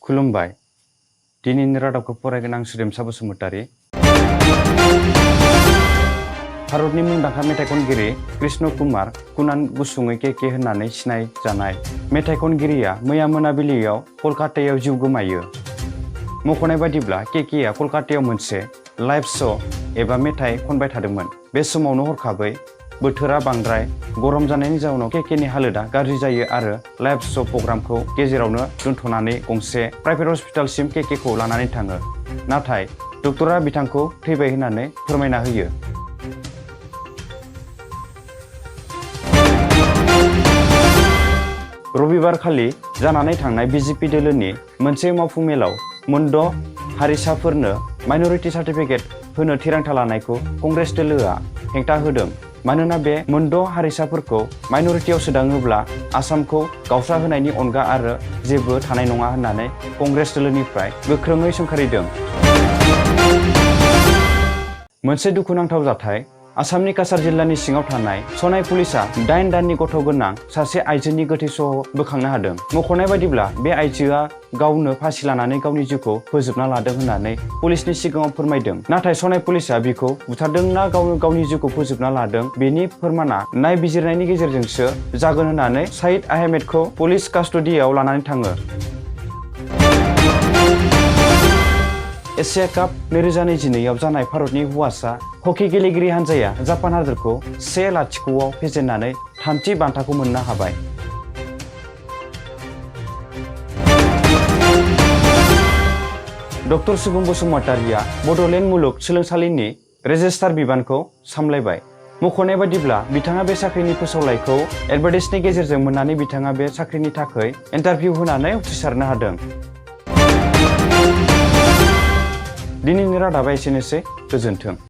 खुलुमबाय। दिनैनि रादाबखौ फरायगोन आं सुदेमसा बसुमतारी। भारतनि मुंदांखा मेथाइ खनगिरि कृष्ण कुमार कुणाल गुसुङै के होननानै सिनाय जानाय मेथाइ खनगिरिया मैया मोनाबिलियाव कलकातायाव जिउ गोमायो। मख'नाय बादिब्ला केकेआ कलकातायाव मोनसे लाइभ श' एबा मेथाइ खनबाय थादोंमोन। बे समावनो हरखाबै बोथोरा बांद्राय गरम जानायनि जाउनाव केकेनि हालोदा गाज्रि जायो आरो लाइभ श' प्रग्रामखौ गेजेरावनो दोनथ'नानै गंसे प्राइभेट हस्पिटालसिम केकेखौ लानानै थाङो। नाथाय डक्टरा बिथांखौ थैबाय होननानै फोरमायना होयो। रबिबार खालि जानानै थांनाय बिजेपि दोलोनि मोनसे मावफुं मेलाव मोनद' हारिसाफोरनो माइनरिटि सार्टिफिकेट होनो थिरांथा लानायखौ कंग्रेस दोलोआ हेंथा होदों। मानोना बे मोनद' हारिसाफोरखौ माइनरिटियाव सोदाङोब्ला आसामखौ गावस्रा होनायनि अनगा आरो जेबो थानाय नङा होननानै कंग्रेस दोलोनिफ्राय गोख्रोङै सोंखारिदों। मोनसे दुखुनांथाव जाथाय। आसामनि काछार जिल्लानि सिङाव थानाय सनाय पुलिसआ 8 दाननि गथ' गोनां सासे आइजोनि गोथै सह बोखांनो हादों। मख'नाय बादिब्ला बे आइजोआ गावनो फासि लानानै गावनि जिउखौ फोजोबना लादों होननानै पुलिसनि सिगाङाव फोरमायदों। नाथाय सनाय पुलिसआ बिखौ बुथारदोंना गावनि जिउखौ फोजोबना लादों बेनि फोरमाना नायबिजिरनायनि गेजेरजोंसो जागोन होननानै साइद आहमेदखौ पुलिस कास्टडियाव लानानै थाङो। एशिया काप 2022 आव जानाय भारतनि हौवासा हकी गेलेगिरि हानजाया जापान हादोरखौ 1-0 फेजेननानै थामथि बान्थाखौ मोननो हाबाय। डक्टर सुबुं बसुमतारीया बड'लेण्ड मुलुग सोलोंसालिनि रेजिस्ट्रार बिबानखौ सामलायबाय। मख'नाय बादिब्ला बिथाङा बे साख्रिनि फोसावलाइखौ एडभार्टाइजनि गेजेरजों मोननानै बिथाङा बे साख्रिनि थाखाय इन्टारभिउ होनानै उथ्रिसारनो हादों। दिनैनि रादाबा एसेनोसै। गोजोन्थों।